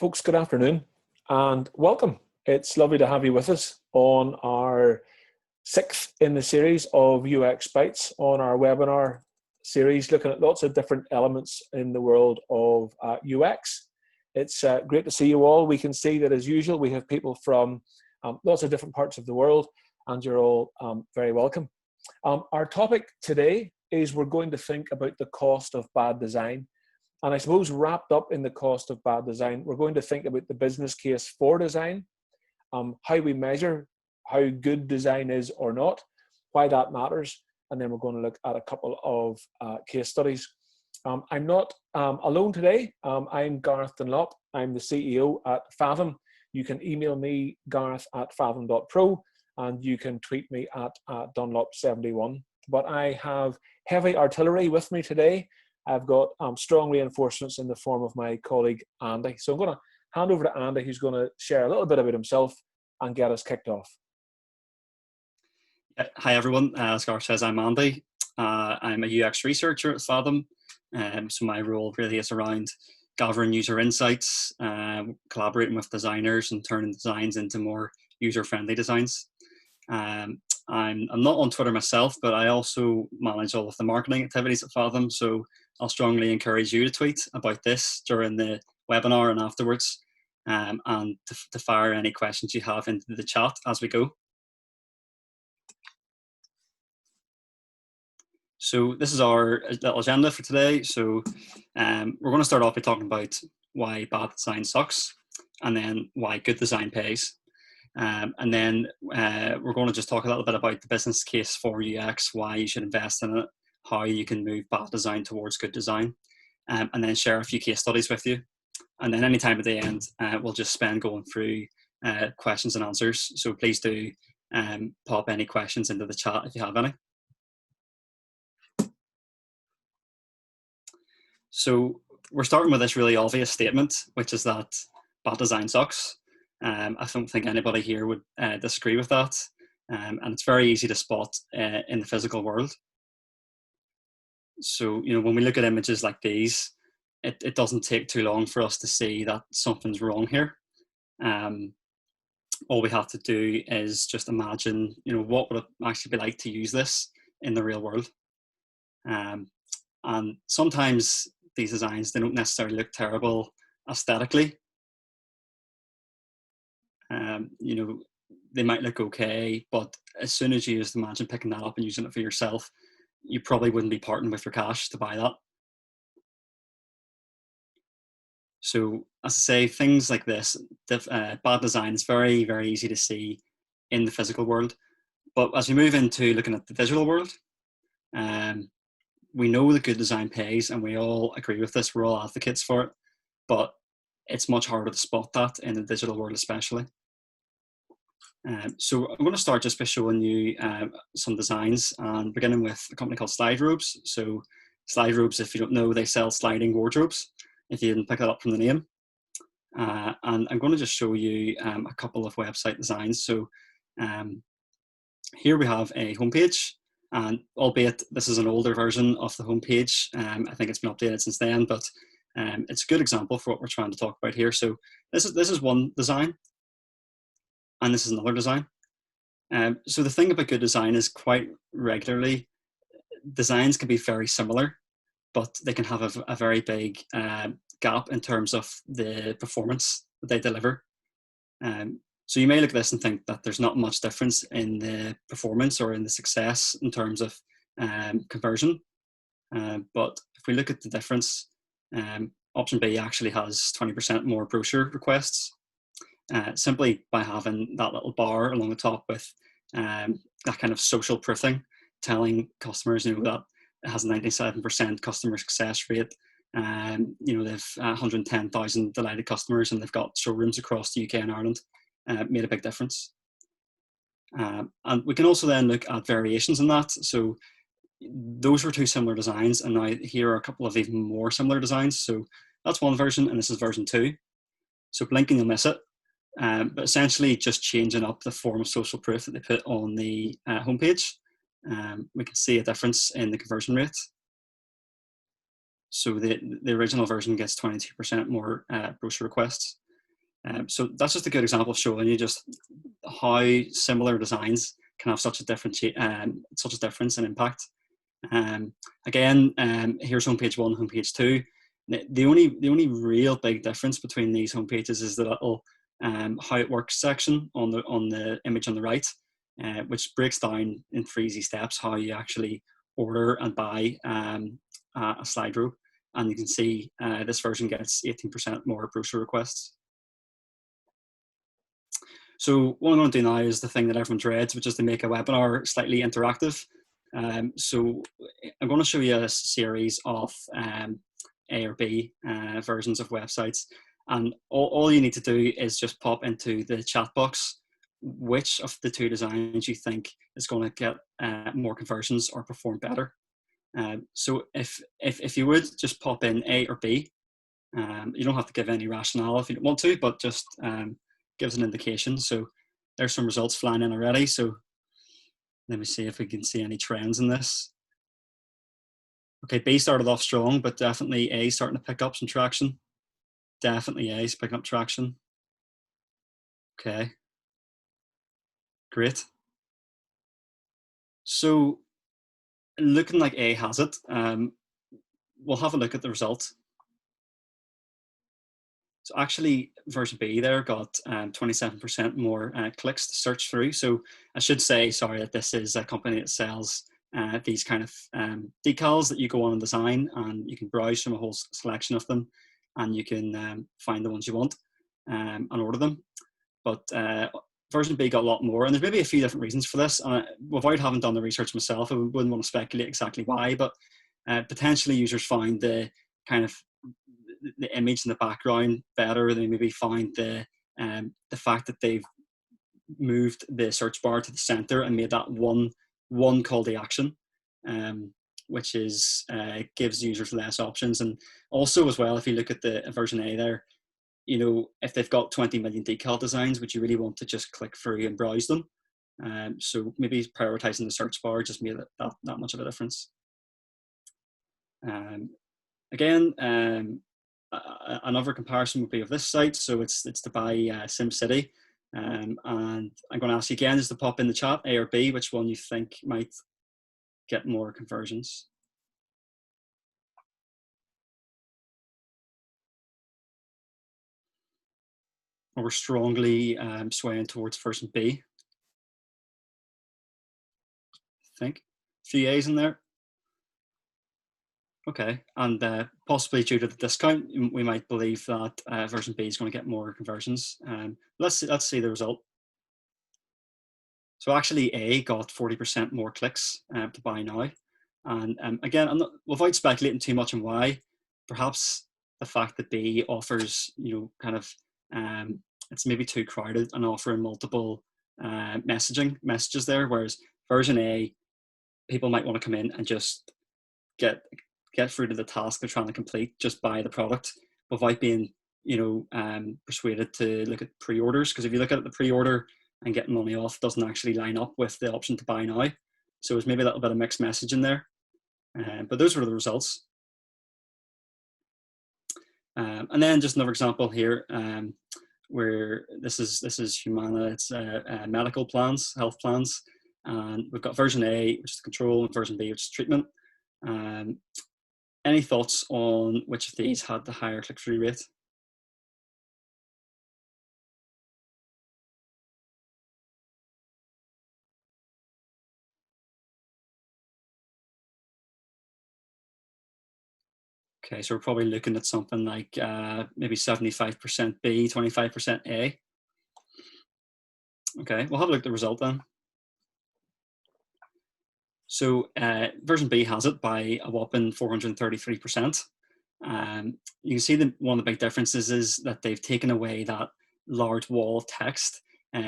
Folks, good afternoon and welcome. It's lovely to have you with us on our sixth in the series of UX Bites on our webinar series, looking at lots of different elements in the world of UX. It's great to see you all. We can see that, as usual, we have people from lots of different parts of the world, and you're all very welcome. Our topic today is we're going to think about the cost of bad design. And I suppose wrapped up in the cost of bad design, we're going to think about the business case for design, how we measure how good design is or not, why that matters, and then we're going to look at a couple of case studies. I'm not alone today. I'm Gareth Dunlop. I'm the CEO at Fathom. You can email me, gareth@fathom.pro, and you can tweet me at Dunlop71. But I have heavy artillery with me today. I've got strong reinforcements in the form of my colleague, Andy. So I'm going to hand over to Andy, who's going to share a little bit about himself and get us kicked off. Hi, everyone. As Gareth says, I'm Andy. I'm a UX researcher at Fathom. So my role really is around gathering user insights, collaborating with designers and turning designs into more user-friendly designs. I'm not on Twitter myself, but I also manage all of the marketing activities at Fathom. So I'll strongly encourage you to tweet about this during the webinar and afterwards, and to fire any questions you have into the chat as we go. So this is our little agenda for today. So we're going to start off by talking about why bad design sucks, and then why good design pays. And then we're going to just talk a little bit about the business case for UX, why you should invest in it, how you can move bad design towards good design, and then share a few case studies with you. And then anytime at the end, we'll just spend going through questions and answers. So please do pop any questions into the chat if you have any. So we're starting with this really obvious statement, which is that bad design sucks. I don't think anybody here would disagree with that. And it's very easy to spot in the physical world. So, when we look at images like these, it doesn't take too long for us to see that something's wrong here. All we have to do is just imagine, what would it actually be like to use this in the real world? And sometimes these designs, they don't necessarily look terrible aesthetically. They might look okay, but as soon as you just imagine picking that up and using it for yourself, you probably wouldn't be parting with your cash to buy that. So as I say, things like this, bad design is very, very easy to see in the physical world. But as we move into looking at the digital world, we know that good design pays, and we all agree with this. We're all advocates for it, but it's much harder to spot that in the digital world, especially. So I'm going to start just by showing you some designs, and beginning with a company called Slide Robes. So Slide Robes, if you don't know, they sell sliding wardrobes, if you didn't pick that up from the name. And I'm going to just show you a couple of website designs. So here we have a homepage, and albeit this is an older version of the homepage, I think it's been updated since then, but it's a good example for what we're trying to talk about here. So this is one design, and this is another design. So the thing about good design is quite regularly, designs can be very similar, but they can have a very big gap in terms of the performance that they deliver. So you may look at this and think that there's not much difference in the performance or in the success in terms of conversion. But if we look at the difference, option B actually has 20% more brochure requests. Simply by having that little bar along the top with that kind of social proofing, telling customers, that it has a 97% customer success rate. They've 110,000 delighted customers, and they've got showrooms across the UK and Ireland. Made a big difference. And we can also then look at variations in that. So those were two similar designs, and now here are a couple of even more similar designs. So that's one version, and this is version 2. So blinking, you'll miss it. But essentially just changing up the form of social proof that they put on the homepage. We can see a difference in the conversion rate. So the original version gets 22% more brochure requests, So that's just a good example of showing you just how similar designs can have such a difference in impact. Again, here's homepage 1, homepage 2. The only real big difference between these homepages is the little how it works section on the image on the right, which breaks down in 3 easy steps how you actually order and buy a slide robe. And you can see this version gets 18% more brochure requests. So what I'm going to do now is the thing that everyone dreads, which is to make a webinar slightly interactive. So I'm going to show you a series of A or B versions of websites. And all you need to do is just pop into the chat box which of the 2 designs you think is going to get more conversions or perform better. So if you would just pop in A or B, you don't have to give any rationale if you don't want to, but just gives an indication. So there's some results flying in already. So let me see if we can see any trends in this. Okay, B started off strong, but definitely A starting to pick up some traction. Definitely A is picking up traction. Okay, great. So looking like A has it, we'll have a look at the result. So actually version B there got 27% more clicks to search through. So I should say, sorry, that this is a company that sells these kind of decals that you go on and design, and you can browse from a whole selection of them, and you can find the ones you want and order them. But version B got a lot more, and there's maybe a few different reasons for this. Without having done the research myself, I wouldn't want to speculate exactly why, but potentially users find the kind of the image in the background better. They maybe find the fact that they've moved the search bar to the center and made that one call to action, which is gives users less options. And also as well, if you look at the version A there, you know, if they've got 20 million decal designs, would you really want to just click through and browse them? So maybe prioritizing the search bar just made that much of a difference. Again, another comparison would be of this site. So it's to buy SimCity. And I'm going to ask you again just to pop in the chat, A or B, which one you think might get more conversions. Or we're strongly swaying towards version B. I think. A few A's in there. Okay, and possibly due to the discount, we might believe that version B is going to get more conversions. Let's see the result. So actually, A got 40% more clicks to buy now. And again, without speculating too much on why, perhaps the fact that B offers, you know, kind of, it's maybe too crowded and offering multiple messages there, whereas version A, people might want to come in and just get through to the task they're trying to complete, just buy the product without being, you know, persuaded to look at pre-orders. Because if you look at the pre-order and getting money off doesn't actually line up with the option to buy now. So it's maybe a little bit of mixed message in there. But those were the results. And then just another example here, where this is Humana. It's medical plans, health plans. And we've got version A, which is control, and version B, which is treatment. Any thoughts on which of these had the higher click-through rate? Okay, so we're probably looking at something like maybe 75% B, 25% A. Okay, we'll have a look at the result then. So version B has it by a whopping 433%. You can see that one of the big differences is that they've taken away that large wall of text,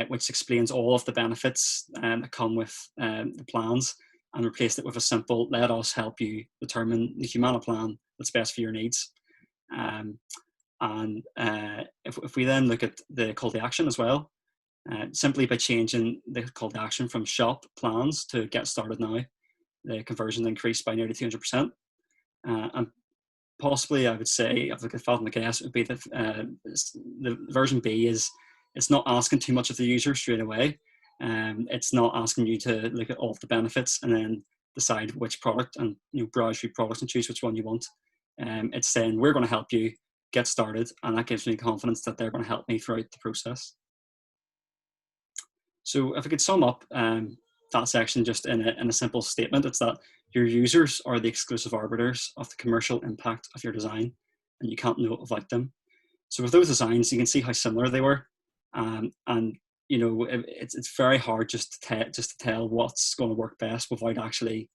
which explains all of the benefits that come with the plans, and replaced it with a simple, let us help you determine the Humana plan that's best for your needs. If we then look at the call to action as well, simply by changing the call to action from shop plans to get started now, the conversion increased by nearly 200%. And possibly I would say, if I could Fathom guess, it would be that the version B is it's not asking too much of the user straight away. It's not asking you to look at all of the benefits and then decide which product and browse through products and choose which one you want. It's saying we're going to help you get started, and that gives me confidence that they're going to help me throughout the process. So if I could sum up that section just in a simple statement, it's that your users are the exclusive arbiters of the commercial impact of your design, and you can't know it without them. So with those designs, you can see how similar they were, and it's very hard just to tell what's going to work best without actually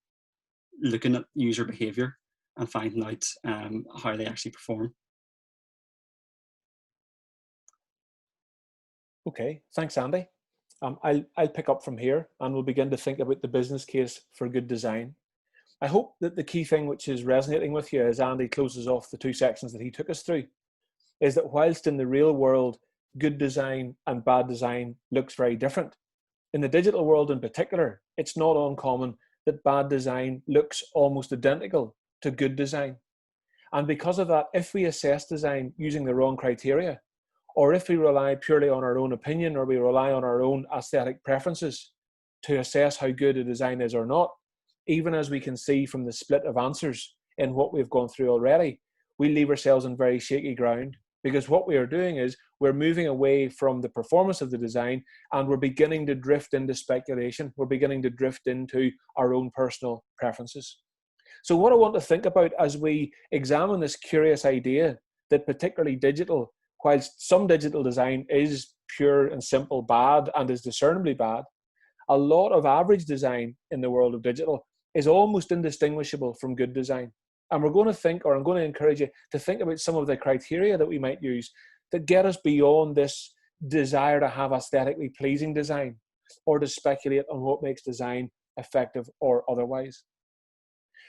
looking at user behavior and finding out how they actually perform. Okay, thanks, Andy. I'll pick up from here and we'll begin to think about the business case for good design. I hope that the key thing which is resonating with you as Andy closes off the two sections that he took us through is that whilst in the real world, good design and bad design looks very different, in the digital world in particular, it's not uncommon that bad design looks almost identical to good design. And because of that, if we assess design using the wrong criteria, or if we rely purely on our own opinion, or we rely on our own aesthetic preferences to assess how good a design is or not, even as we can see from the split of answers in what we've gone through already, we leave ourselves on very shaky ground, because what we are doing is we're moving away from the performance of the design and we're beginning to drift into speculation. We're beginning to drift into our own personal preferences. So what I want to think about as we examine this curious idea that particularly digital, whilst some digital design is pure and simple bad and is discernibly bad, a lot of average design in the world of digital is almost indistinguishable from good design. And we're going to think, or I'm going to encourage you to think about some of the criteria that we might use that get us beyond this desire to have aesthetically pleasing design or to speculate on what makes design effective or otherwise.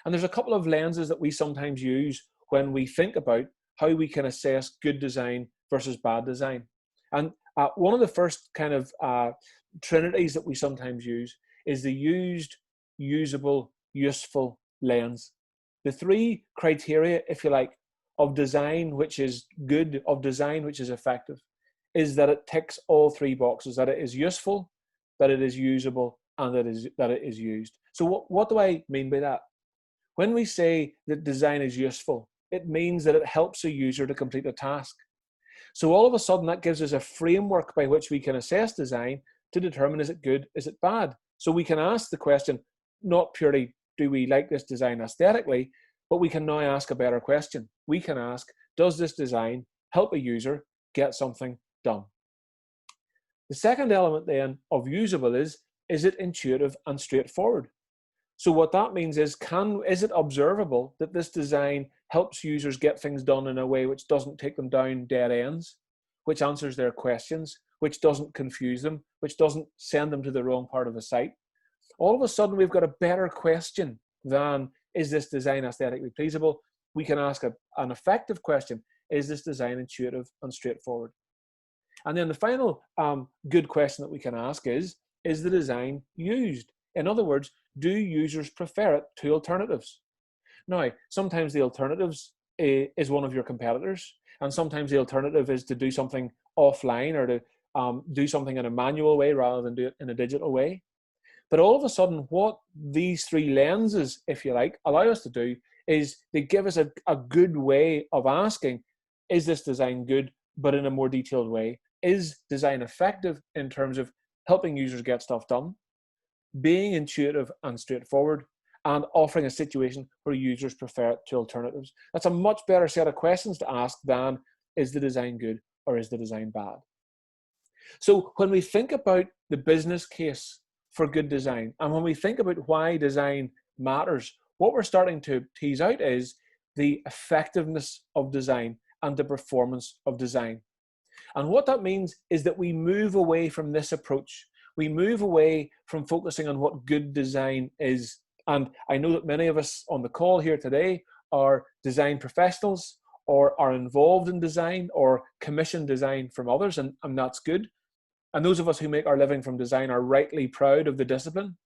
And there's a couple of lenses that we sometimes use when we think about how we can assess good design versus bad design. And one of the first kind of trinities that we sometimes use is the used, usable, useful lens. The three criteria, if you like, of design which is good, of design which is effective, is that it ticks all three boxes, that it is useful, that it is usable, and that it is used. So what do I mean by that? When we say that design is useful, it means that it helps a user to complete a task. So all of a sudden that gives us a framework by which we can assess design to determine, is it good, is it bad? So we can ask the question, not purely do we like this design aesthetically, but we can now ask a better question. We can ask, does this design help a user get something done? The second element then of usable is it intuitive and straightforward? So what that means is it observable that this design helps users get things done in a way which doesn't take them down dead ends, which answers their questions, which doesn't confuse them, which doesn't send them to the wrong part of the site? All of a sudden, we've got a better question than, is this design aesthetically pleasable? We can ask an effective question, is this design intuitive and straightforward? And then the final good question that we can ask is the design used? In other words, do users prefer it to alternatives? Now, sometimes the alternatives is one of your competitors, and sometimes the alternative is to do something offline or to do something in a manual way rather than do it in a digital way. But all of a sudden, what these three lenses, if you like, allow us to do is they give us a good way of asking, is this design good, but in a more detailed way? Is design effective in terms of helping users get stuff done, being intuitive and straightforward, and offering a situation where users prefer it to alternatives? That's a much better set of questions to ask than, is the design good or is the design bad? So when we think about the business case for good design, and when we think about why design matters, what we're starting to tease out is the effectiveness of design and the performance of design. And what that means is that we move away from this approach. We move away from focusing on what good design is. And I know that many of us on the call here today are design professionals or are involved in design or commission design from others, and that's good. And those of us who make our living from design are rightly proud of the discipline.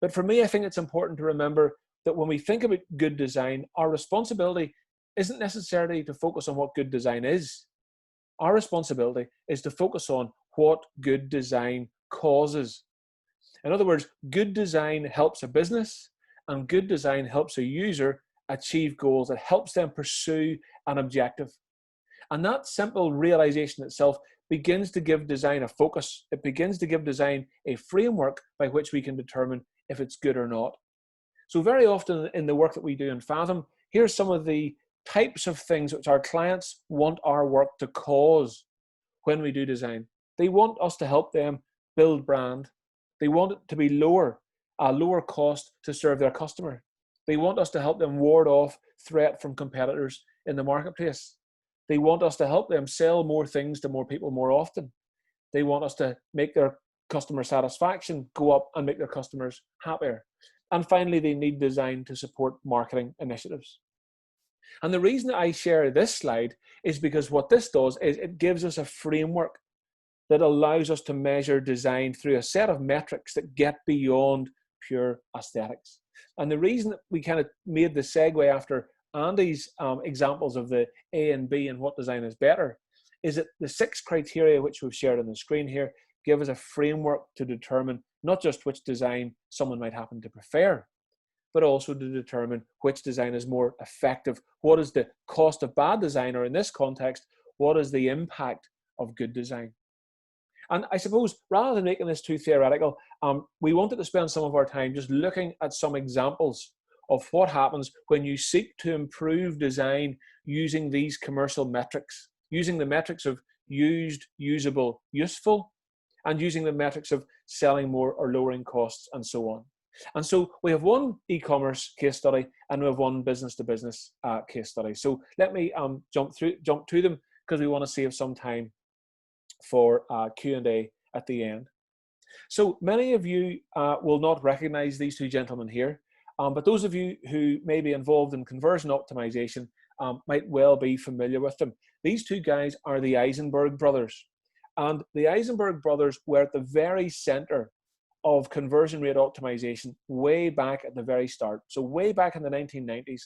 But for me, I think it's important to remember that when we think about good design, our responsibility isn't necessarily to focus on what good design is. Our responsibility is to focus on what good design causes. In other words, good design helps a business and good design helps a user achieve goals. It helps them pursue an objective. And that simple realization itself begins to give design a focus. It begins to give design a framework by which we can determine if it's good or not. So very often in the work that we do in Fathom, here's some of the types of things which our clients want our work to cause when we do design. They want us to help them build brand. They want it to be a lower cost to serve their customer. They want us to help them ward off threat from competitors in the marketplace. They want us to help them sell more things to more people more often. They want us to make their customer satisfaction go up and make their customers happier. And finally, they need design to support marketing initiatives. And the reason I share this slide is because what this does is it gives us a framework that allows us to measure design through a set of metrics that get beyond pure aesthetics. And the reason that we kind of made the segue after Andy's examples of the A and B and what design is better is that the 6 criteria which we've shared on the screen here give us a framework to determine not just which design someone might happen to prefer, but also to determine which design is more effective. What is the cost of bad design, or in this context, what is the impact of good design? And I suppose rather than making this too theoretical, we wanted to spend some of our time just looking at some examples of what happens when you seek to improve design using these commercial metrics, using the metrics of used, usable, useful, and using the metrics of selling more or lowering costs and so on. And so we have one e-commerce case study and we have one business-to-business case study. So let me jump to them because we want to save some time for Q&A at the end. So many of you will not recognize these two gentlemen here, but those of you who may be involved in conversion optimization might well be familiar with them. These two guys are the Eisenberg brothers. And the Eisenberg brothers were at the very center of conversion rate optimization way back at the very start. So way back in the 1990s,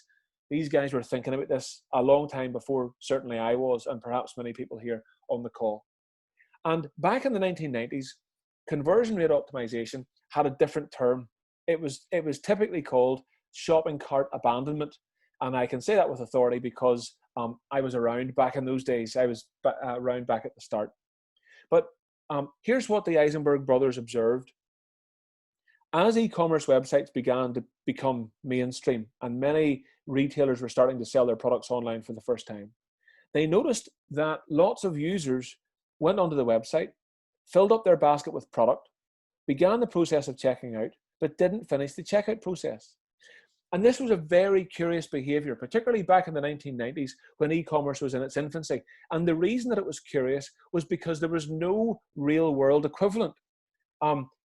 these guys were thinking about this a long time before certainly I was, and perhaps many people here on the call. And back in the 1990s, conversion rate optimization had a different term. It was typically called shopping cart abandonment. And I can say that with authority because I was around back in those days. I was around back at the start. But here's what the Eisenberg brothers observed. As e-commerce websites began to become mainstream and many retailers were starting to sell their products online for the first time, they noticed that lots of users went onto the website, filled up their basket with product, began the process of checking out, but didn't finish the checkout process. And this was a very curious behavior, particularly back in the 1990s when e-commerce was in its infancy. And the reason that it was curious was because there was no real world equivalent.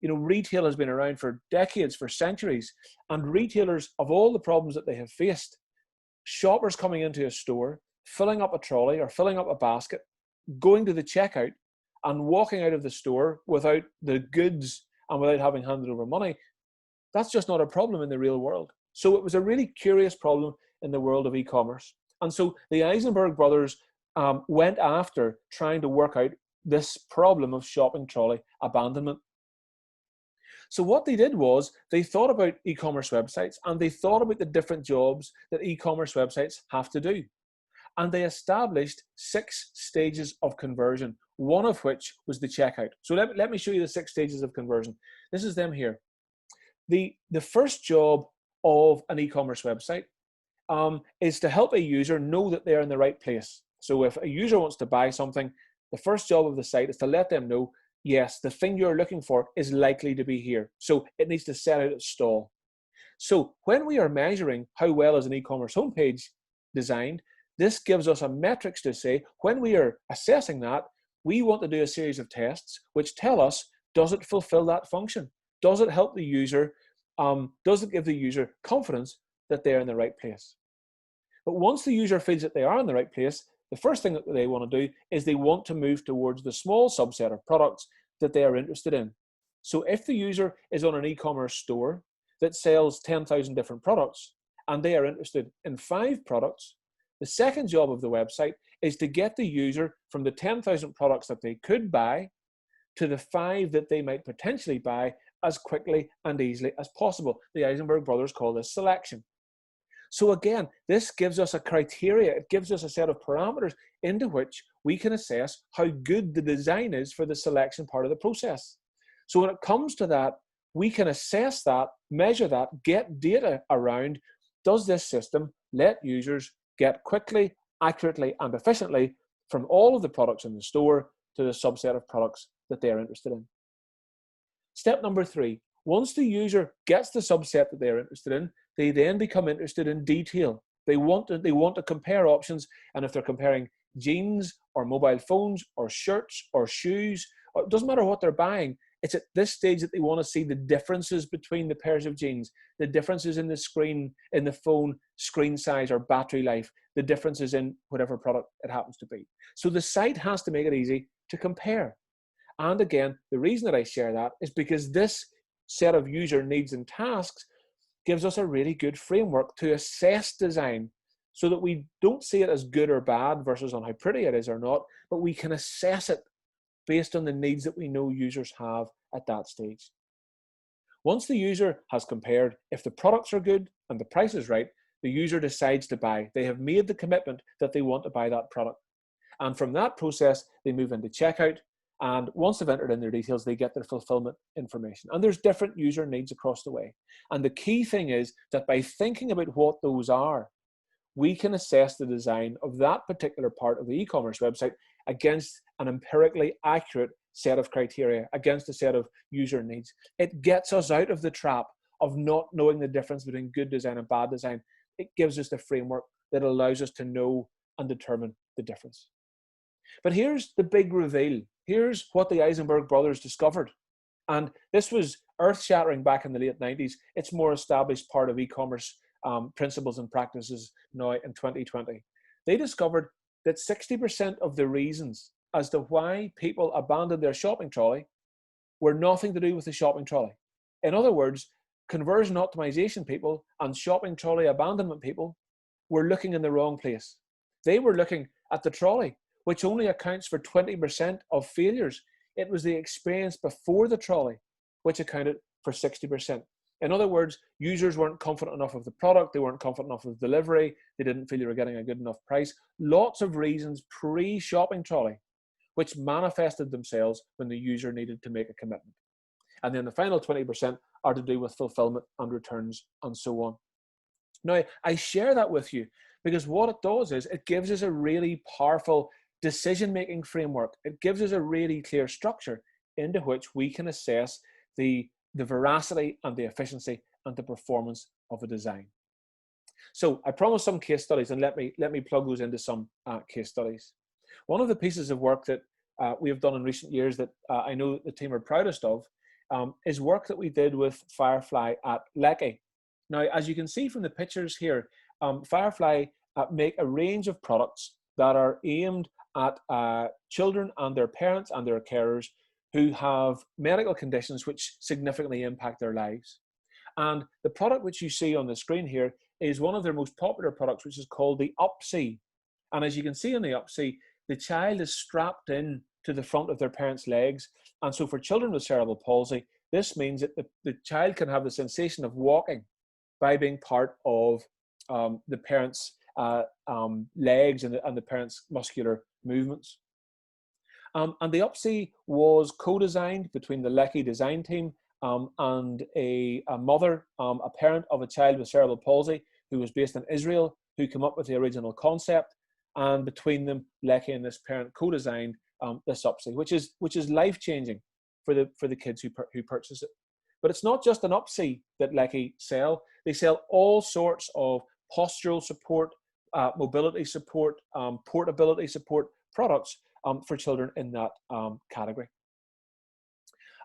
Retail has been around for decades, for centuries, and retailers, of all the problems that they have faced, shoppers coming into a store, filling up a trolley or filling up a basket, going to the checkout and walking out of the store without the goods and without having handed over money, that's just not a problem in the real world. So it was a really curious problem in the world of e-commerce. And so the Eisenberg brothers went after trying to work out this problem of shopping trolley abandonment. So what they did was they thought about e-commerce websites and they thought about the different jobs that e-commerce websites have to do. And they established 6 stages of conversion, one of which was the checkout. So let me show you the 6 stages of conversion. This is them here. The first job of an e-commerce website is to help a user know that they're in the right place. So if a user wants to buy something, the first job of the site is to let them know, yes, the thing you're looking for is likely to be here. So it needs to set out its stall. So when we are measuring how well is an e-commerce homepage designed, this gives us a metrics to say, when we are assessing that, we want to do a series of tests which tell us, does it fulfill that function? Does it help the user? Does it give the user confidence that they're in the right place? But once the user feels that they are in the right place, the first thing that they want to do is they want to move towards the small subset of products that they are interested in. So if the user is on an e-commerce store that sells 10,000 different products and they are interested in 5 products, The second job of the website is to get the user from the 10,000 products that they could buy to the 5 that they might potentially buy as quickly and easily as possible. The Eisenberg brothers call this selection. So again, this gives us a criteria, it gives us a set of parameters into which we can assess how good the design is for the selection part of the process. So when it comes to that, we can assess that, measure that, get data around, does this system let users get quickly, accurately, and efficiently from all of the products in the store to the subset of products that they're interested in. Step number 3, once the user gets the subset that they're interested in, they then become interested in detail. They want to compare options, and if they're comparing jeans or mobile phones or shirts or shoes, it doesn't matter what they're buying, it's at this stage that they want to see the differences between the pairs of jeans, the differences in the screen, in the phone, screen size or battery life, the differences in whatever product it happens to be. So the site has to make it easy to compare. And again, the reason that I share that is because this set of user needs and tasks gives us a really good framework to assess design so that we don't see it as good or bad versus on how pretty it is or not, but we can assess it based on the needs that we know users have at that stage. Once the user has compared, if the products are good and the price is right, the user decides to buy. They have made the commitment that they want to buy that product. And from that process, they move into checkout. And once they've entered in their details, they get their fulfillment information. And there's different user needs across the way. And the key thing is that by thinking about what those are, we can assess the design of that particular part of the e-commerce website against an empirically accurate set of criteria, against a set of user needs. It gets us out of the trap of not knowing the difference between good design and bad design. It gives us the framework that allows us to know and determine the difference. But here's the big reveal. Here's what the Eisenberg brothers discovered. And this was earth-shattering back in the late 90s. It's more established part of e-commerce principles and practices now in 2020. They discovered that 60% of the reasons as to why people abandoned their shopping trolley were nothing to do with the shopping trolley. In other words, conversion optimization people and shopping trolley abandonment people were looking in the wrong place. They were looking at the trolley, which only accounts for 20% of failures. It was the experience before the trolley which accounted for 60%. In other words, users weren't confident enough of the product, they weren't confident enough of the delivery, they didn't feel they were getting a good enough price. Lots of reasons pre-shopping trolley, which manifested themselves when the user needed to make a commitment. And then the final 20% are to do with fulfillment and returns and so on. Now, I share that with you because what it does is it gives us a really powerful decision-making framework. It gives us a really clear structure into which we can assess the veracity and the efficiency and the performance of a design. So I promised some case studies, and let me plug those into some case studies. One of the pieces of work that we have done in recent years that I know that the team are proudest of is work that we did with Firefly at Lecky. Now, as you can see from the pictures here, Firefly make a range of products that are aimed at children and their parents and their carers who have medical conditions which significantly impact their lives. And the product which you see on the screen here is one of their most popular products, which is called the Upsee. And as you can see on the Upsee, the child is strapped in to the front of their parents' legs. And so for children with cerebral palsy, this means that the child can have the sensation of walking by being part of the parents' legs and the parents' muscular movements. And the Upsee was co-designed between the Lecky design team and a mother, a parent of a child with cerebral palsy who was based in Israel, who came up with the original concept. And between them, Lecky and this parent co-designed this Upsee, which is life-changing for the kids who purchase it. But it's not just an Upsee that Lecky sell. They sell all sorts of postural support, mobility support, portability support products for children in that category.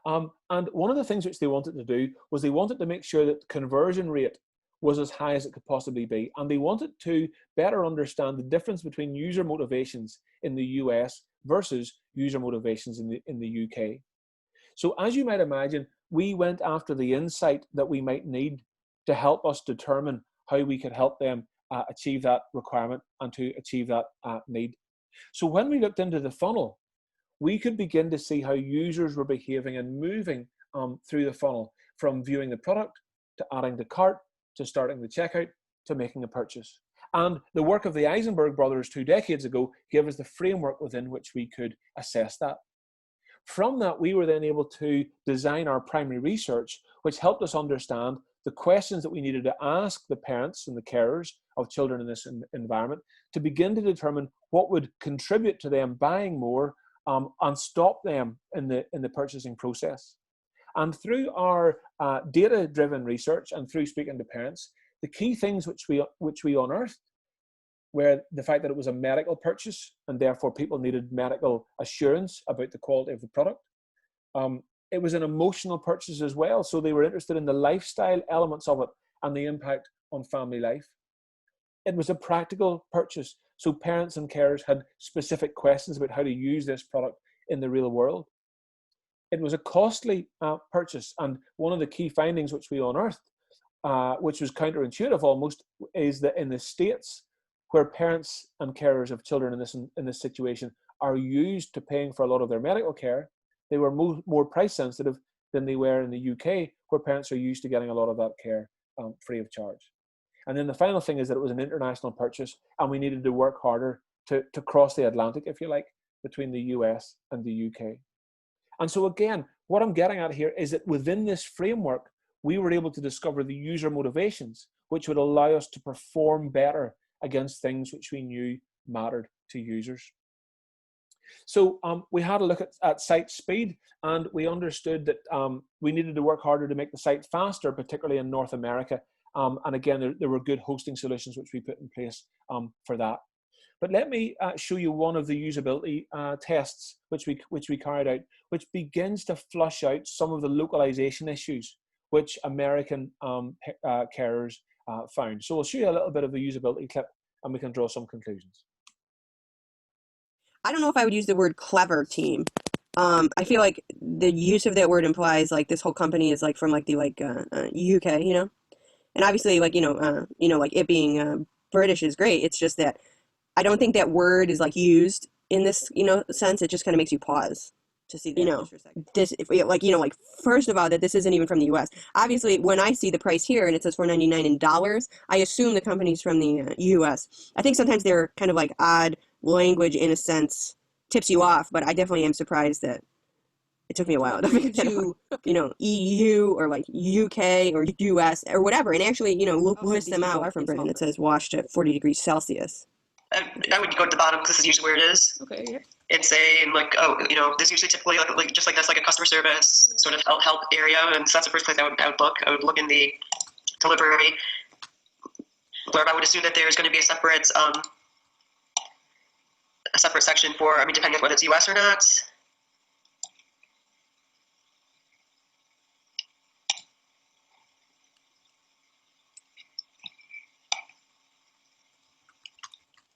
And one of the things which they wanted to do was they wanted to make sure that the conversion rate was as high as it could possibly be. And they wanted to better understand the difference between user motivations in the US versus user motivations in the UK. So as you might imagine, we went after the insight that we might need to help us determine how we could help them achieve that requirement and to achieve that need. So when we looked into the funnel, we could begin to see how users were behaving and moving through the funnel, from viewing the product to adding to cart to starting the checkout to making a purchase. And the work of the Eisenberg brothers 2 decades ago gave us the framework within which we could assess that. From that, we were then able to design our primary research, which helped us understand the questions that we needed to ask the parents and the carers of children in this environment to begin to determine what would contribute to them buying more and stop them in the purchasing process. And through our data-driven research and through speaking to parents, the key things which we unearthed were the fact that it was a medical purchase and therefore people needed medical assurance about the quality of the product. It was an emotional purchase as well, so they were interested in the lifestyle elements of it and the impact on family life. It was a practical purchase, so parents and carers had specific questions about how to use this product in the real world. It was a costly purchase, and one of the key findings which we unearthed, which was counterintuitive almost, is that in the States, where parents and carers of children in this situation are used to paying for a lot of their medical care, they were more price sensitive than they were in the UK, where parents are used to getting a lot of that care free of charge. And then the final thing is that it was an international purchase, and we needed to work harder to cross the Atlantic, if you like, between the US and the UK. And so again, what I'm getting at here is that within this framework, we were able to discover the user motivations, which would allow us to perform better against things which we knew mattered to users. So we had a look at site speed, and we understood that we needed to work harder to make the site faster, particularly in North America. And again, there were good hosting solutions which we put in place for that. But let me show you one of the usability tests which we carried out, which begins to flush out some of the localization issues which American carers found. So we'll show you a little bit of the usability clip, and we can draw some conclusions. I don't know if I would use the word clever team. I feel like the use of that word implies like this whole company is like from like the UK, you know, and obviously like like it being British is great. It's just that I don't think that word is like used in this sense. It just kind of makes you pause to see that just for a second. This first of all, that this isn't even from the U.S. Obviously, when I see the price here and it says $4.99 in dollars, I assume the company's from the U.S. I think sometimes they're kind of like odd language in a sense tips you off, but I definitely am surprised that it took me a while to figure to EU or like UK or US or whatever, and actually list them out from Britain. It says washed at 40 degrees Celsius. I would go to the bottom because this is usually where it is. Okay. Yeah. And say like, this usually typically like just like that's like a customer service sort of help area, and so that's the first place I would look. I would look in the delivery, where I would assume that there's going to be a separate section for, depending on whether it's US or not.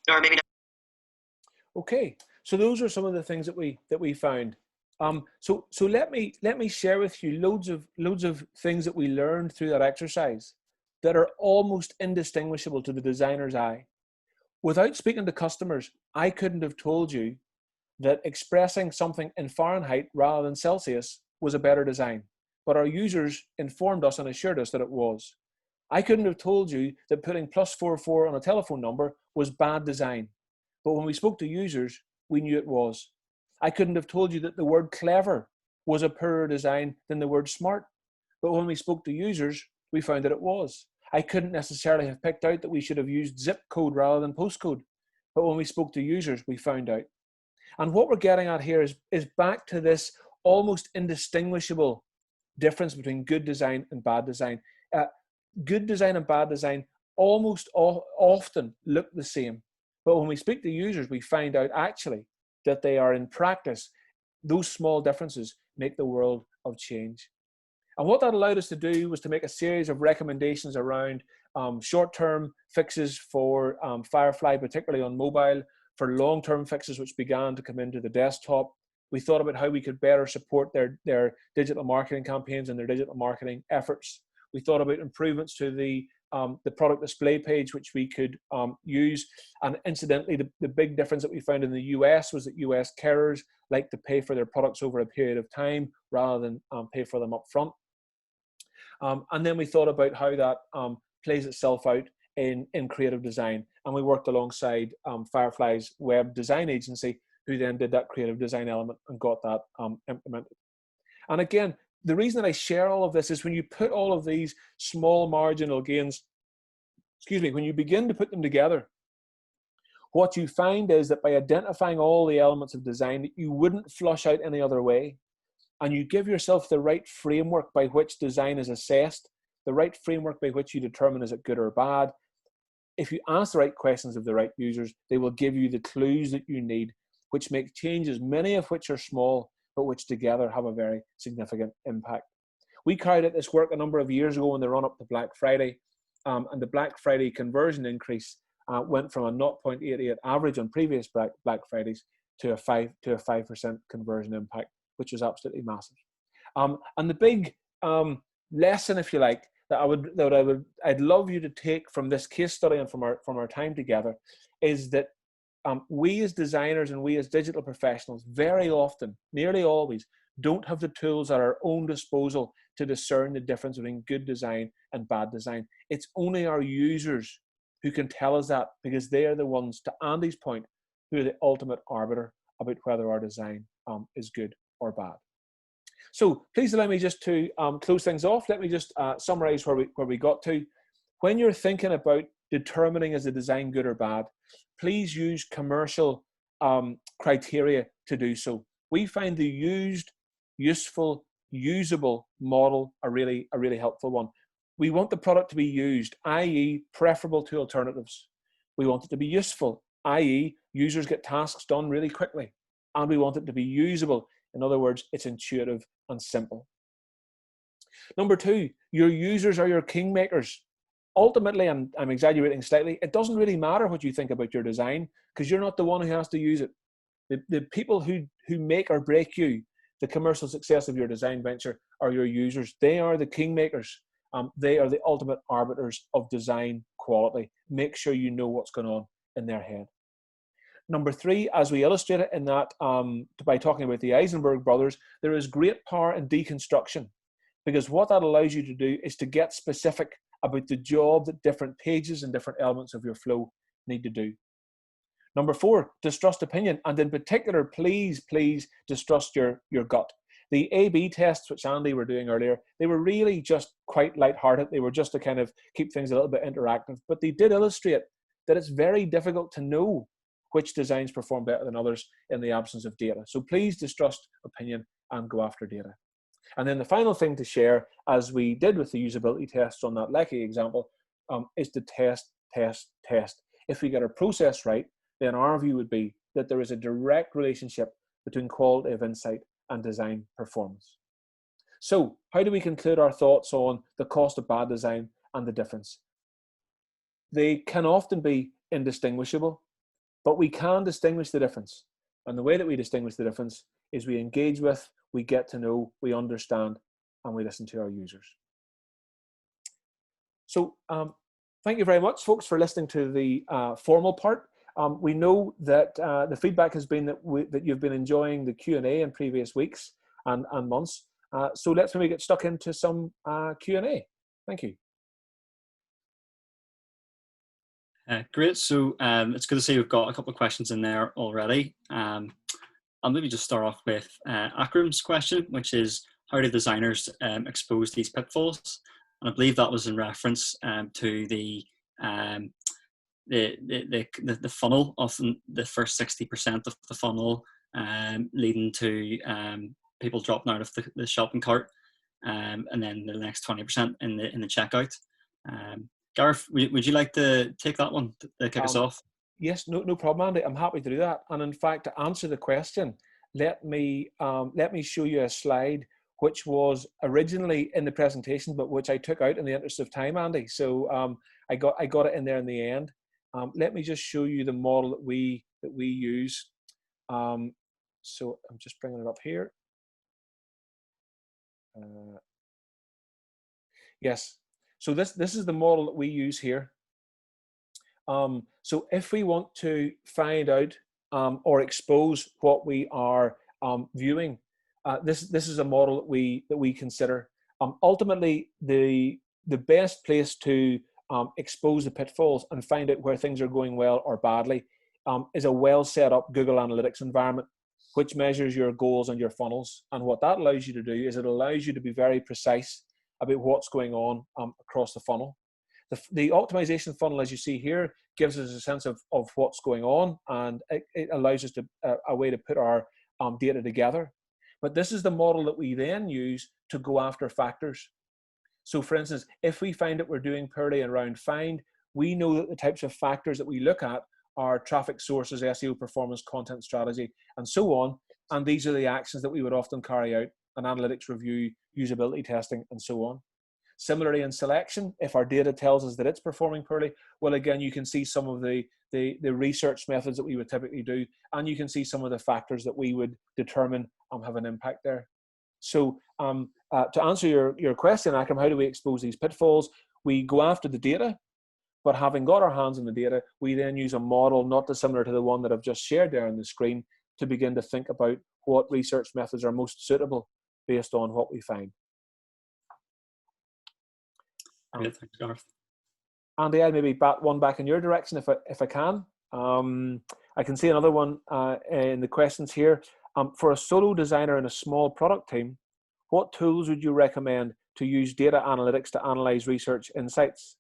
Or maybe not. Okay, so those are some of the things that we found. So let me share with you loads of things that we learned through that exercise that are almost indistinguishable to the designer's eye. Without speaking to customers, I couldn't have told you that expressing something in Fahrenheit rather than Celsius was a better design, but our users informed us and assured us that it was. I couldn't have told you that putting +44 on a telephone number was bad design, but when we spoke to users, we knew it was. I couldn't have told you that the word clever was a poorer design than the word smart, but when we spoke to users, we found that it was. I couldn't necessarily have picked out that we should have used zip code rather than postcode, but when we spoke to users, we found out. And what we're getting at here is back to this almost indistinguishable difference between good design and bad design. Good design and bad design almost often look the same, but when we speak to users, we find out actually that they are in practice. Those small differences make the world of change. And what that allowed us to do was to make a series of recommendations around short-term fixes for Firefly, particularly on mobile, for long-term fixes which began to come into the desktop. We thought about how we could better support their digital marketing campaigns and their digital marketing efforts. We thought about improvements to the the product display page, which we could use. And incidentally, the big difference that we found in the US was that US carriers like to pay for their products over a period of time rather than pay for them up front. And then we thought about how that plays itself out in creative design. And we worked alongside Firefly's web design agency, who then did that creative design element and got that implemented. And again, the reason that I share all of this is when you put all of these small marginal gains, when you begin to put them together, what you find is that by identifying all the elements of design that you wouldn't flush out any other way, and you give yourself the right framework by which design is assessed, the right framework by which you determine is it good or bad, if you ask the right questions of the right users, they will give you the clues that you need, which make changes, many of which are small, but which together have a very significant impact. We carried out this work a number of years ago in the run-up to Black Friday, and the Black Friday conversion increase went from a 0.88 average on previous Black Fridays to a 5% conversion impact, which was absolutely massive. And the big lesson, if you like, that I'd love you to take from this case study and from our time together is that we as designers and we as digital professionals very often, nearly always, don't have the tools at our own disposal to discern the difference between good design and bad design. It's only our users who can tell us that, because they are the ones, to Andy's point, who are the ultimate arbiter about whether our design is good or bad. So please allow me just to close things off. Let me just summarize where we got to. When you're thinking about determining is a design good or bad, please use commercial criteria to do so. We find the used, useful, usable model a really helpful one. We want the product to be used, i.e. preferable to alternatives. We want it to be useful, i.e. users get tasks done really quickly. And we want it to be usable. In other words, it's intuitive and simple. Number two, your users are your kingmakers. Ultimately, and I'm exaggerating slightly, it doesn't really matter what you think about your design, because you're not the one who has to use it. The people who make or break you, the commercial success of your design venture, are your users. They are the kingmakers. They are the ultimate arbiters of design quality. Make sure you know what's going on in their head. Number three, as we illustrated in that, by talking about the Eisenberg brothers, there is great power in deconstruction, because what that allows you to do is to get specific about the job that different pages and different elements of your flow need to do. Number four, distrust opinion, and in particular, please distrust your gut. The A/B tests, which Andy were doing earlier, they were really just quite lighthearted. They were just to kind of keep things a little bit interactive, but they did illustrate that it's very difficult to know which designs perform better than others in the absence of data. So please distrust opinion and go after data. And then the final thing to share, as we did with the usability tests on that Lecky example, is to test. If we get our process right, then our view would be that there is a direct relationship between quality of insight and design performance. So how do we conclude our thoughts on the cost of bad design and the difference? They can often be indistinguishable, but we can distinguish the difference. And the way that we distinguish the difference is we engage with, we get to know, we understand, and we listen to our users. So thank you very much, folks, for listening to the formal part. We know that the feedback has been that you've been enjoying the Q&A in previous weeks and months. So let's maybe get stuck into some Q&A. Thank you. Great. So it's good to see we've got a couple of questions in there already. I'll maybe just start off with Akram's question, which is, how do designers expose these pitfalls? And I believe that was in reference to the funnel, often the first 60% of the funnel leading to people dropping out of the shopping cart, and then the next 20% in the checkout. Gareth, would you like to take that one to kick us off? Yes, no problem, Andy. I'm happy to do that. And in fact, to answer the question, let me show you a slide which was originally in the presentation, but which I took out in the interest of time, Andy. So I got it in there in the end. Let me just show you the model that we use. So I'm just bringing it up here. Yes. So this is the model that we use here. So if we want to find out or expose what we are viewing, this is a model that we consider. Ultimately, the best place to expose the pitfalls and find out where things are going well or badly is a well set up Google Analytics environment, which measures your goals and your funnels. And what that allows you to do is it allows you to be very precise about what's going on across the funnel. The optimization funnel, as you see here, gives us a sense of what's going on, and it allows us to a way to put our data together. But this is the model that we then use to go after factors. So for instance, if we find that we're doing poorly around find, we know that the types of factors that we look at are traffic sources, SEO performance, content strategy, and so on. And these are the actions that we would often carry out: an analytics review, usability testing, and so on. Similarly, in selection, if our data tells us that it's performing poorly, well, again, you can see some of the research methods that we would typically do, and you can see some of the factors that we would determine have an impact there. So to answer your question, Akram, how do we expose these pitfalls? We go after the data, but having got our hands on the data, we then use a model not dissimilar to the one that I've just shared there on the screen to begin to think about what research methods are most suitable based on what we find. Yeah, thanks, Gareth. Andy, I'll maybe bat one back in your direction if I can. I can see another one in the questions here. For a solo designer in a small product team, what tools would you recommend to use data analytics to analyze research insights?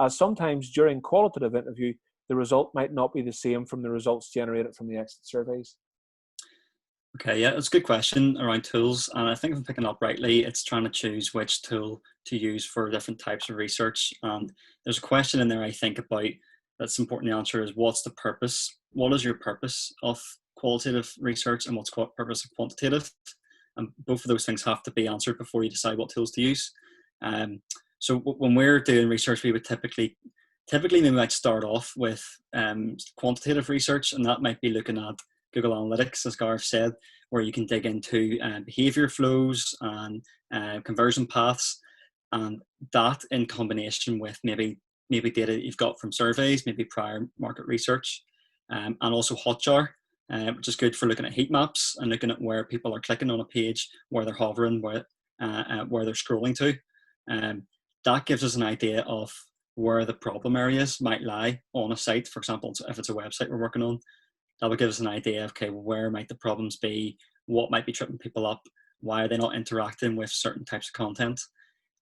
As sometimes during qualitative interview, the result might not be the same from the results generated from the exit surveys. Okay, yeah, that's a good question around tools. And I think if I'm picking up rightly, it's trying to choose which tool to use for different types of research. And there's a question in there I think about that's important to answer is what's the purpose? What is your purpose of qualitative research and what's the purpose of quantitative? And both of those things have to be answered before you decide what tools to use. So when we're doing research, we would typically we might start off with quantitative research, and that might be looking at Google Analytics, as Gareth said, where you can dig into behavior flows and conversion paths, and that in combination with maybe data that you've got from surveys, maybe prior market research, and also Hotjar, which is good for looking at heat maps and looking at where people are clicking on a page, where they're hovering, where they're scrolling to. That gives us an idea of where the problem areas might lie on a site. For example, if it's a website we're working on, that would give us an idea of, okay, where might the problems be? What might be tripping people up? Why are they not interacting with certain types of content?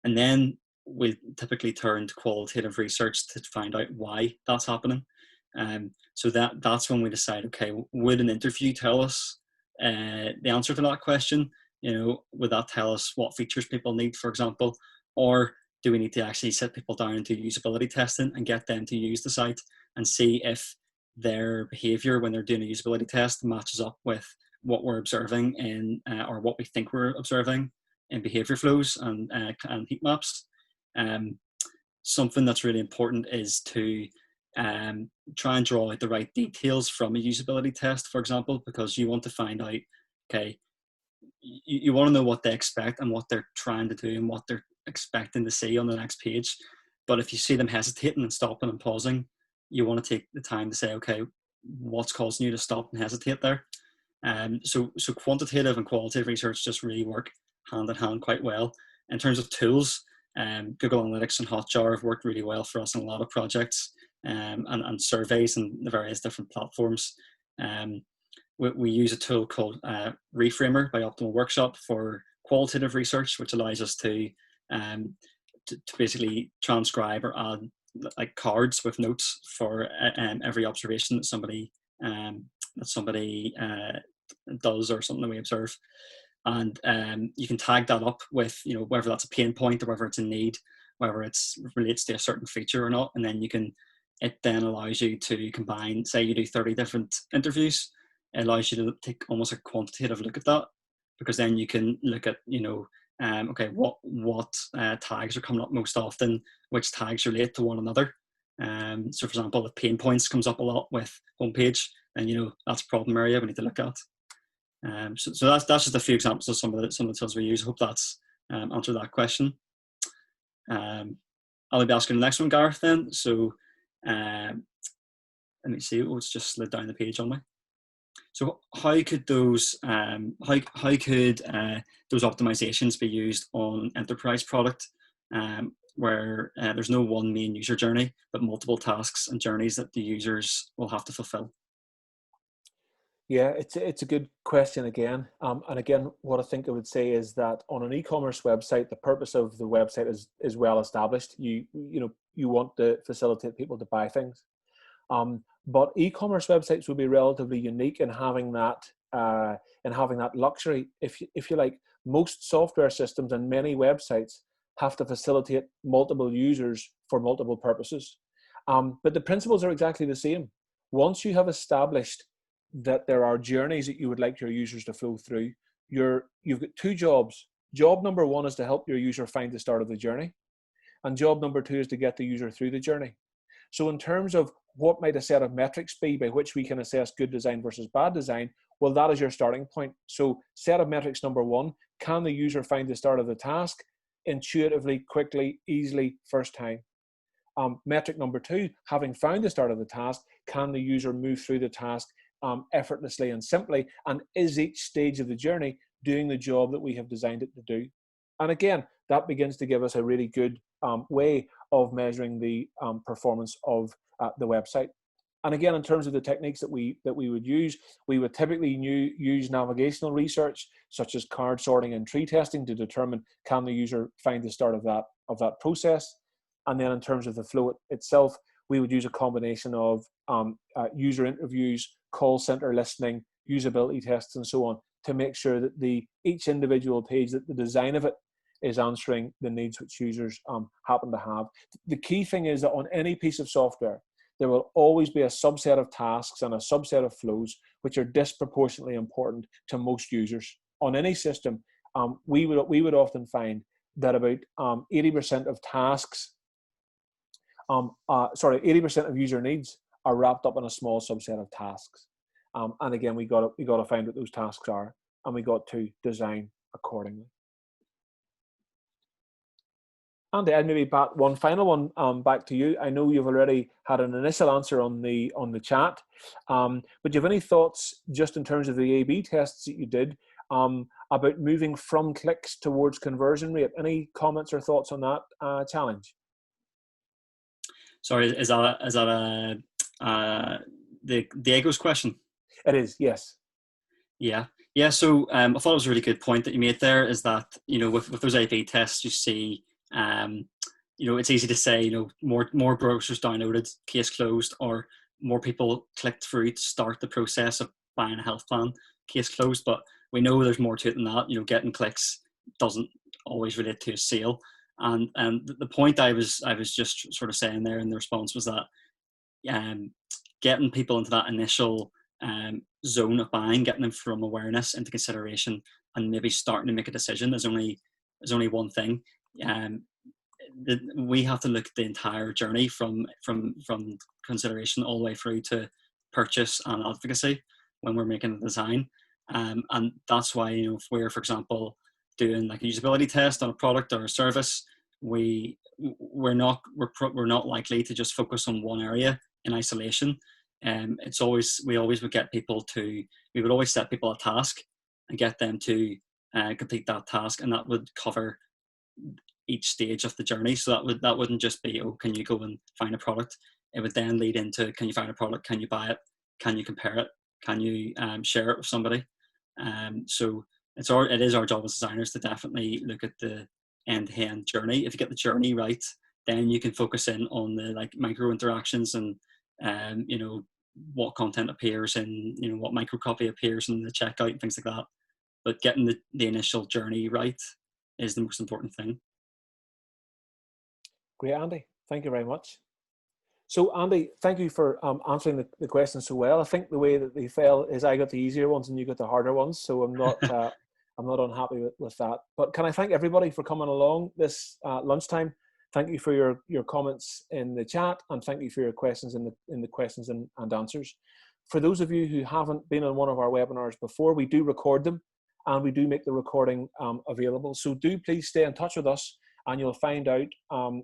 And then we typically turn to qualitative research to find out why that's happening. So that's when we decide, okay, would an interview tell us the answer to that question? Would that tell us what features people need, for example? Or do we need to actually sit people down and do usability testing and get them to use the site and see if their behavior when they're doing a usability test matches up with what we're observing in or what we think we're observing in behavior flows and heat maps. Something that's really important is to try and draw out the right details from a usability test, for example, because you want to find out, okay, you want to know what they expect and what they're trying to do and what they're expecting to see on the next page. But if you see them hesitating and stopping and pausing, you want to take the time to say, okay, what's causing you to stop and hesitate there? So quantitative and qualitative research just really work hand in hand quite well. In terms of tools, Google Analytics and Hotjar have worked really well for us in a lot of projects and surveys and the various different platforms. We use a tool called Reframer by Optimal Workshop for qualitative research, which allows us to basically transcribe or add like cards with notes for every observation that somebody does or something that we observe, and you can tag that up with whether that's a pain point or whether it's a need, whether it's relates to a certain feature or not, and then it then allows you to combine, say you do 30 different interviews, it allows you to take almost a quantitative look at that, because then you can look at okay, what tags are coming up most often, which tags relate to one another. So for example, if pain points comes up a lot with homepage, then that's a problem area we need to look at. So that's just a few examples of some of the tools we use. I hope that's answered that question. I'll be asking the next one, Gareth, then. So let me see. Oh, it's just slid down the page on me. So how could those those optimizations be used on enterprise product, where there's no one main user journey, but multiple tasks and journeys that the users will have to fulfill? Yeah, it's a good question again. And again, what I think I would say is that on an e-commerce website, the purpose of the website is well established. You want to facilitate people to buy things. But e-commerce websites will be relatively unique in having that luxury. If you like, most software systems and many websites have to facilitate multiple users for multiple purposes. But the principles are exactly the same. Once you have established that there are journeys that you would like your users to flow through, you've got two jobs. Job number one is to help your user find the start of the journey. And job number two is to get the user through the journey. So in terms of what might a set of metrics be by which we can assess good design versus bad design, well, that is your starting point. So set of metrics number one, can the user find the start of the task intuitively, quickly, easily, first time? Metric number two, having found the start of the task, can the user move through the task effortlessly and simply? And is each stage of the journey doing the job that we have designed it to do? And again, that begins to give us a really good way of measuring the performance of the website. And again, in terms of the techniques that we would use, we would typically use navigational research, such as card sorting and tree testing, to determine can the user find the start of that process. And then in terms of the flow itself, we would use a combination of user interviews, call center listening, usability tests, and so on, to make sure that each individual page, that the design of it is answering the needs which users happen to have. The key thing is that on any piece of software, there will always be a subset of tasks and a subset of flows which are disproportionately important to most users. On any system, we would often find that about 80% of tasks, 80% of user needs are wrapped up in a small subset of tasks. And again, we got to find what those tasks are, and we got to design accordingly. Andy, I'd maybe bat one final one back to you. I know you've already had an initial answer on the chat, but do you have any thoughts just in terms of the A/B tests that you did about moving from clicks towards conversion rate? Any comments or thoughts on that challenge? Sorry, is that the Diego's question? It is, yes. Yeah. So I thought it was a really good point that you made there. Is that with those A/B tests, you see. It's easy to say, more browsers downloaded, case closed, or more people clicked through to start the process of buying a health plan, case closed. But we know there's more to it than that. Getting clicks doesn't always relate to a sale. And the point I was just sort of saying there in the response was that getting people into that initial zone of buying, getting them from awareness into consideration, and maybe starting to make a decision is only one thing. We have to look at the entire journey from consideration all the way through to purchase and advocacy when we're making a design, and that's why if we're, for example, doing like a usability test on a product or a service, we're not likely to just focus on one area in isolation. We always would get people we would always set people a task and get them to complete that task, and that would cover each stage of the journey. So that wouldn't just be, can you go and find a product? It would then lead into, can you find a product? Can you buy it? Can you compare it? Can you share it with somebody? So it is our job as designers to definitely look at the end-to-end journey. If you get the journey right, then you can focus in on the micro interactions and what content appears and what micro copy appears in the checkout and things like that. But getting the initial journey right is the most important thing. Great, Andy. Thank you very much. So, Andy, thank you for answering the questions so well. I think the way that they fell is I got the easier ones and you got the harder ones. So I'm not unhappy with that. But can I thank everybody for coming along this lunchtime? Thank you for your comments in the chat, and thank you for your questions in the questions and answers. For those of you who haven't been on one of our webinars before, we do record them, and we do make the recording available. So do please stay in touch with us, and you'll find out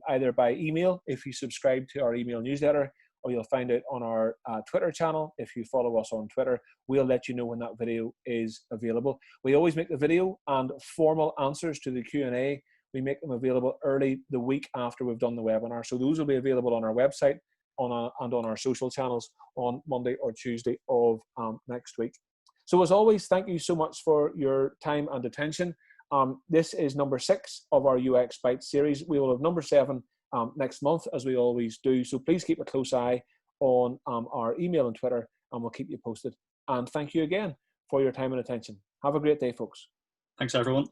either by email if you subscribe to our email newsletter, or you'll find out on our Twitter channel. If you follow us on Twitter, we'll let you know when that video is available. We always make the video and formal answers to the Q&A. We make them available early the week after we've done the webinar. So those will be available on our website and on our social channels on Monday or Tuesday of next week. So as always, thank you so much for your time and attention. This is number 6 of our UX Bytes series. We will have number 7 next month, as we always do. So please keep a close eye on our email and Twitter, and we'll keep you posted. And thank you again for your time and attention. Have a great day, folks. Thanks, everyone.